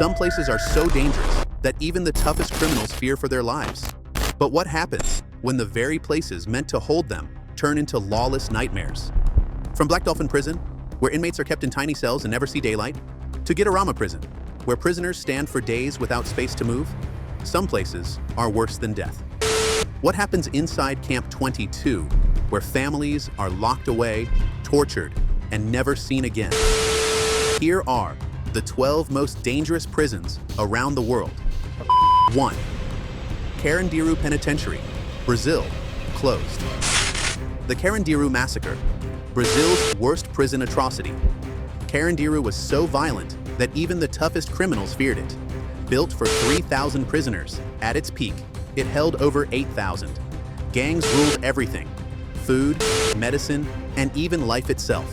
Some places are so dangerous that even the toughest criminals fear for their lives. But what happens when the very places meant to hold them turn into lawless nightmares? From Black Dolphin Prison, where inmates are kept in tiny cells and never see daylight, to Gitarama Prison, where prisoners stand for days without space to move, some places are worse than death. What happens inside Camp 22, where families are locked away, tortured, and never seen again? Here are the 12 most dangerous prisons around the world. 1. Carandiru Penitentiary, Brazil, closed. The Carandiru Massacre, Brazil's worst prison atrocity. Carandiru was so violent that even the toughest criminals feared it. Built for 3,000 prisoners, at its peak, it held over 8,000. Gangs ruled everything: food, medicine, and even life itself.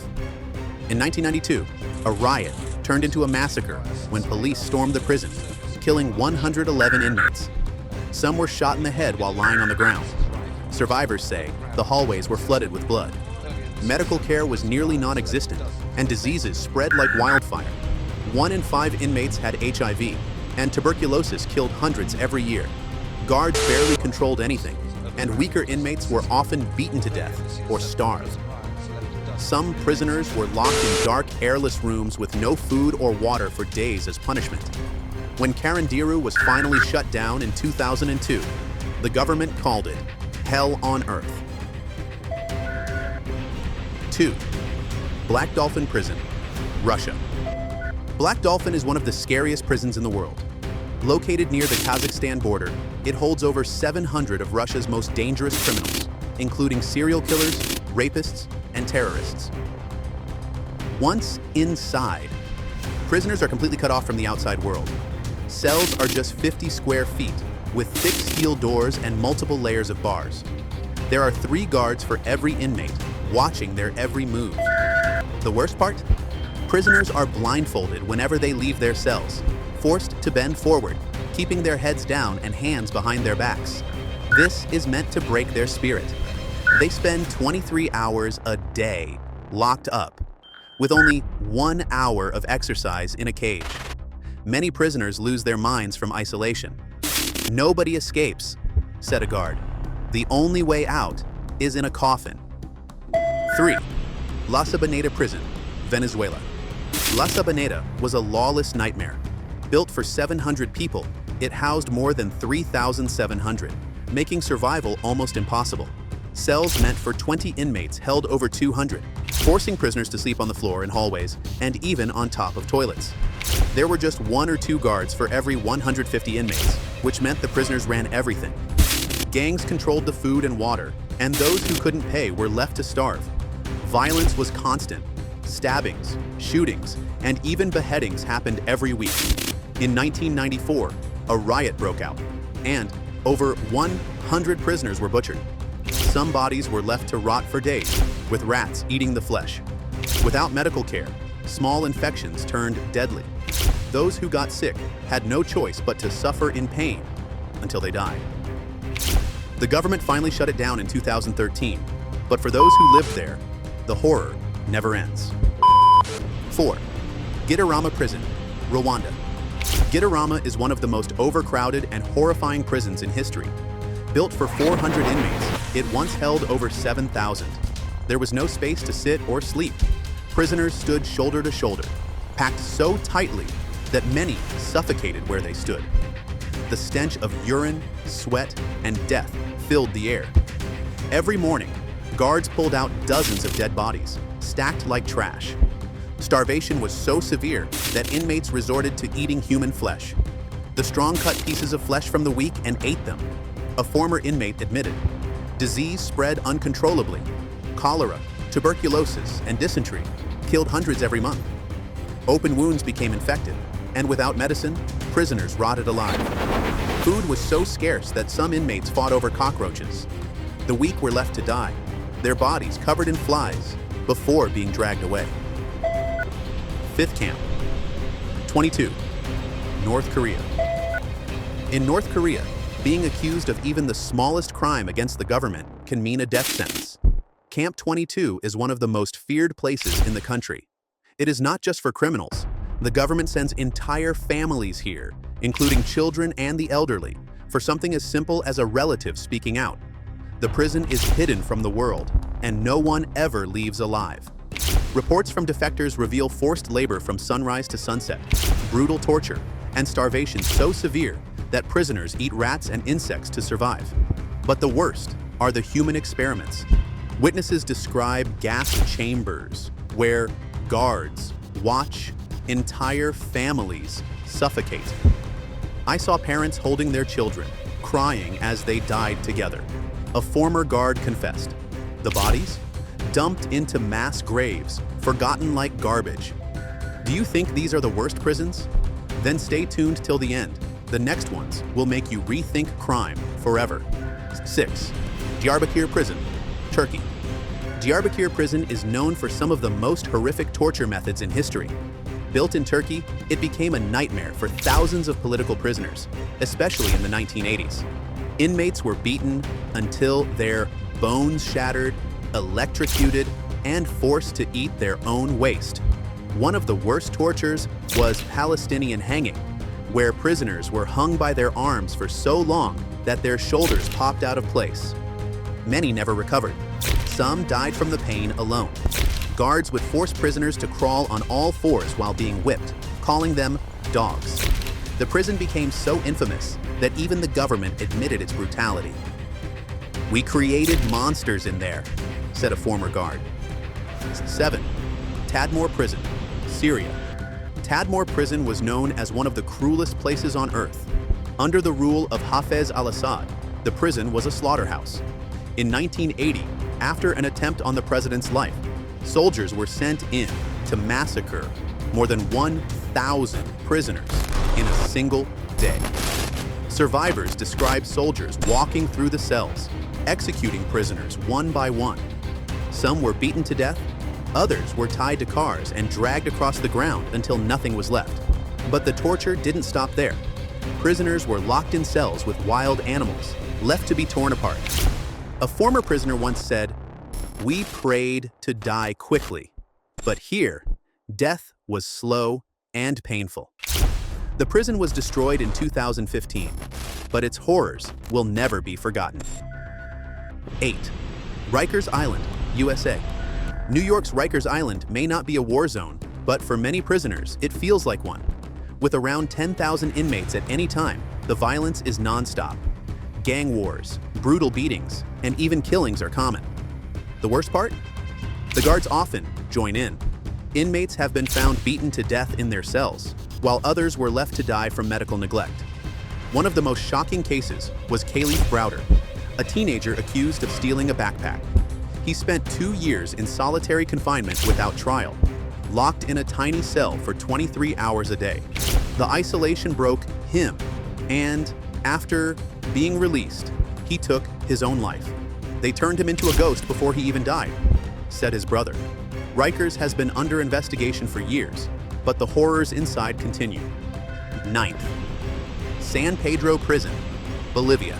In 1992, a riot turned into a massacre when police stormed the prison, killing 111 inmates. Some were shot in the head while lying on the ground. Survivors say the hallways were flooded with blood. Medical care was nearly non-existent, and diseases spread like wildfire. 1 in 5 inmates had HIV, and tuberculosis killed hundreds every year. Guards barely controlled anything, and weaker inmates were often beaten to death or starved. Some prisoners were locked in dark, airless rooms with no food or water for days as punishment. When Carandiru was finally shut down in 2002, the government called it hell on earth. 2. Black Dolphin Prison, Russia. Black Dolphin is one of the scariest prisons in the world. Located near the Kazakhstan border, it holds over 700 of Russia's most dangerous criminals, including serial killers, rapists, and terrorists. Once inside, prisoners are completely cut off from the outside world. Cells are just 50 square feet, with thick steel doors and multiple layers of bars. There are 3 guards for every inmate, watching their every move. The worst part? Prisoners are blindfolded whenever they leave their cells, forced to bend forward, keeping their heads down and hands behind their backs. This is meant to break their spirit. They spend 23 hours a day locked up, with only 1 hour of exercise in a cage. Many prisoners lose their minds from isolation. "Nobody escapes," said a guard. "The only way out is in a coffin." 3. La Sabaneta Prison, Venezuela. La Sabaneta was a lawless nightmare. Built for 700 people, it housed more than 3,700, making survival almost impossible. Cells meant for 20 inmates held over 200, forcing prisoners to sleep on the floor in hallways and even on top of toilets. There were just 1 or 2 guards for every 150 inmates, which meant the prisoners ran everything. Gangs controlled the food and water, and those who couldn't pay were left to starve. Violence was constant. Stabbings, shootings, and even beheadings happened every week. In 1994, a riot broke out, and over 100 prisoners were butchered. Some bodies were left to rot for days, with rats eating the flesh. Without medical care, small infections turned deadly. Those who got sick had no choice but to suffer in pain until they died. The government finally shut it down in 2013, but for those who lived there, the horror never ends. 4. Gitarama Prison, Rwanda. Gitarama is one of the most overcrowded and horrifying prisons in history. Built for 400 inmates, it once held over 7,000. There was no space to sit or sleep. Prisoners stood shoulder to shoulder, packed so tightly that many suffocated where they stood. The stench of urine, sweat, and death filled the air. Every morning, guards pulled out dozens of dead bodies, stacked like trash. Starvation was so severe that inmates resorted to eating human flesh. The strong cut pieces of flesh from the weak and ate them. A former inmate admitted. Disease spread uncontrollably. Cholera, tuberculosis, and dysentery killed hundreds every month. Open wounds became infected, and without medicine, prisoners rotted alive. Food was so scarce that some inmates fought over cockroaches. The weak were left to die, their bodies covered in flies, before being dragged away. 5th Camp. 22. North Korea. In North Korea, being accused of even the smallest crime against the government can mean a death sentence. Camp 22 is one of the most feared places in the country. It is not just for criminals, The government sends entire families here, including children and the elderly, for something as simple as a relative speaking out. The prison is hidden from the world, and no one ever leaves alive. Reports from defectors reveal forced labor from sunrise to sunset, brutal torture, and starvation so severe that prisoners eat rats and insects to survive. But the worst are the human experiments. Witnesses describe gas chambers where guards watch entire families suffocate. I saw parents holding their children, crying as they died together. A former guard confessed. The bodies? Dumped into mass graves, forgotten like garbage. Do you think these are the worst prisons? Then stay tuned till the end. The next ones will make you rethink crime forever. 6. Diyarbakir Prison, Turkey. Diyarbakir Prison is known for some of the most horrific torture methods in history. Built in Turkey, it became a nightmare for thousands of political prisoners, especially in the 1980s. Inmates were beaten until their bones shattered, electrocuted, and forced to eat their own waste. One of the worst tortures was Palestinian hanging, where prisoners were hung by their arms for so long that their shoulders popped out of place. Many never recovered. Some died from the pain alone. Guards would force prisoners to crawl on all fours while being whipped, calling them dogs. The prison became so infamous that even the government admitted its brutality. "We created monsters in there," said a former guard. 7. Tadmor Prison, Syria. Tadmor Prison was known as one of the cruelest places on earth. Under the rule of Hafez al-Assad, the prison was a slaughterhouse. In 1980, after an attempt on the president's life, soldiers were sent in to massacre more than 1,000 prisoners in a single day. Survivors describe soldiers walking through the cells, executing prisoners one by one. Some were beaten to death, others were tied to cars and dragged across the ground until nothing was left. But the torture didn't stop there. Prisoners were locked in cells with wild animals, left to be torn apart. A former prisoner once said, "We prayed to die quickly, but here, death was slow and painful." The prison was destroyed in 2015, but its horrors will never be forgotten. 8. Rikers Island, USA. New York's Rikers Island may not be a war zone, but for many prisoners, it feels like one. With around 10,000 inmates at any time, the violence is nonstop. Gang wars, brutal beatings, and even killings are common. The worst part? The guards often join in. Inmates have been found beaten to death in their cells, while others were left to die from medical neglect. One of the most shocking cases was Khalif Browder, a teenager accused of stealing a backpack. He spent 2 years in solitary confinement without trial, locked in a tiny cell for 23 hours a day. The isolation broke him, and after being released, he took his own life. "They turned him into a ghost before he even died," said his brother. Rikers has been under investigation for years, but the horrors inside continue. 9th. San Pedro Prison, Bolivia.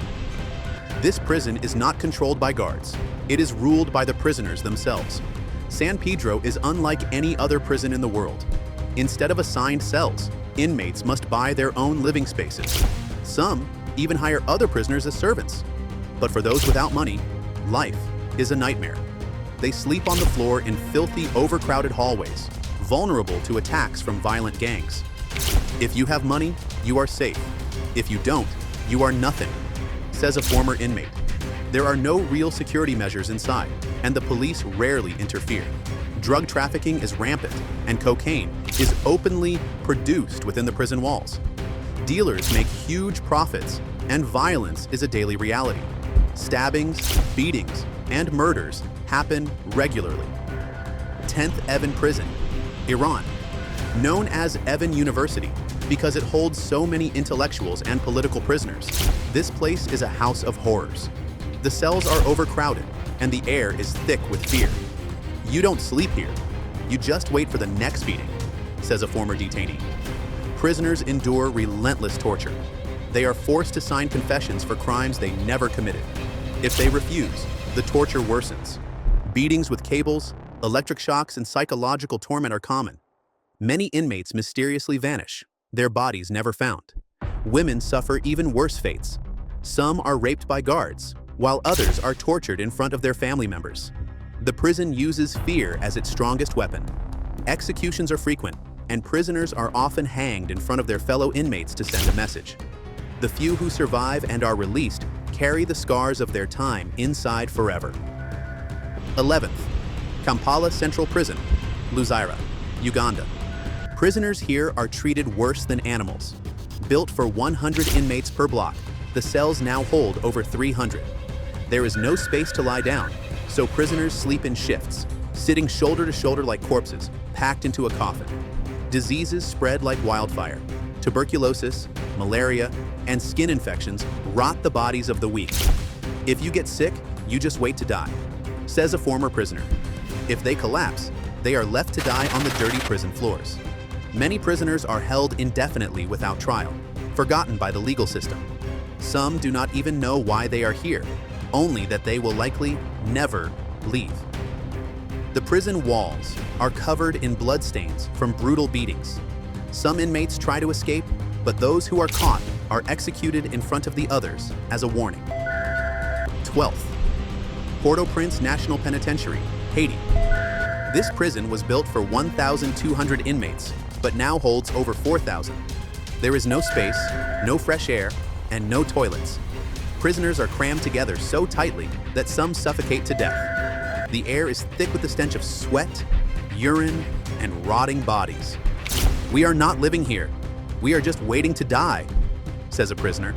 This prison is not controlled by guards. It is ruled by the prisoners themselves. San Pedro is unlike any other prison in the world. Instead of assigned cells, inmates must buy their own living spaces. Some even hire other prisoners as servants. But for those without money, life is a nightmare. They sleep on the floor in filthy, overcrowded hallways, vulnerable to attacks from violent gangs. "If you have money, you are safe. If you don't, you are nothing," says a former inmate. There are no real security measures inside, and the police rarely interfere. Drug trafficking is rampant, and cocaine is openly produced within the prison walls. Dealers make huge profits, and violence is a daily reality. Stabbings, beatings, and murders happen regularly. 10th Evin Prison, Iran. Known as Evin University because it holds so many intellectuals and political prisoners, this place is a house of horrors. The cells are overcrowded, and the air is thick with fear. "You don't sleep here. You just wait for the next beating," says a former detainee. Prisoners endure relentless torture. They are forced to sign confessions for crimes they never committed. If they refuse, the torture worsens. Beatings with cables, electric shocks, and psychological torment are common. Many inmates mysteriously vanish, their bodies never found. Women suffer even worse fates. Some are raped by guards, while others are tortured in front of their family members. The prison uses fear as its strongest weapon. Executions are frequent, and prisoners are often hanged in front of their fellow inmates to send a message. The few who survive and are released carry the scars of their time inside forever. 11th, Kampala Central Prison, Luzira, Uganda. Prisoners here are treated worse than animals. Built for 100 inmates per block, the cells now hold over 300. There is no space to lie down, so prisoners sleep in shifts, sitting shoulder to shoulder like corpses, packed into a coffin. Diseases spread like wildfire. Tuberculosis, malaria, and skin infections rot the bodies of the weak. If you get sick, you just wait to die, says a former prisoner. If they collapse, they are left to die on the dirty prison floors. Many prisoners are held indefinitely without trial, forgotten by the legal system. Some do not even know why they are here, only that they will likely never leave. The prison walls are covered in bloodstains from brutal beatings. Some inmates try to escape, but those who are caught are executed in front of the others as a warning. 12th, Port-au-Prince National Penitentiary, Haiti. This prison was built for 1,200 inmates, but now holds over 4,000. There is no space, no fresh air, and no toilets. Prisoners are crammed together so tightly that some suffocate to death. The air is thick with the stench of sweat, urine, and rotting bodies. "We are not living here. We are just waiting to die," says a prisoner.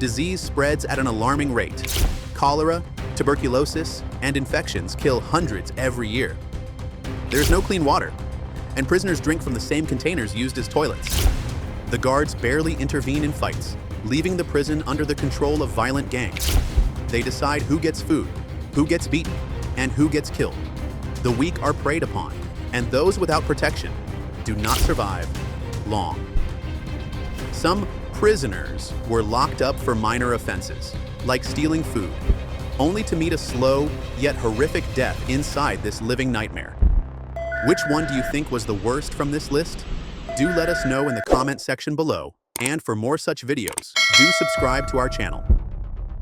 Disease spreads at an alarming rate. Cholera, tuberculosis, and infections kill hundreds every year. There's no clean water, and prisoners drink from the same containers used as toilets. The guards barely intervene in fights, leaving the prison under the control of violent gangs. They decide who gets food, who gets beaten, and who gets killed. The weak are preyed upon, and those without protection do not survive long. Some prisoners were locked up for minor offenses, like stealing food, only to meet a slow yet horrific death inside this living nightmare. Which one do you think was the worst from this list? Do let us know in the comment section below, and for more such videos, do subscribe to our channel.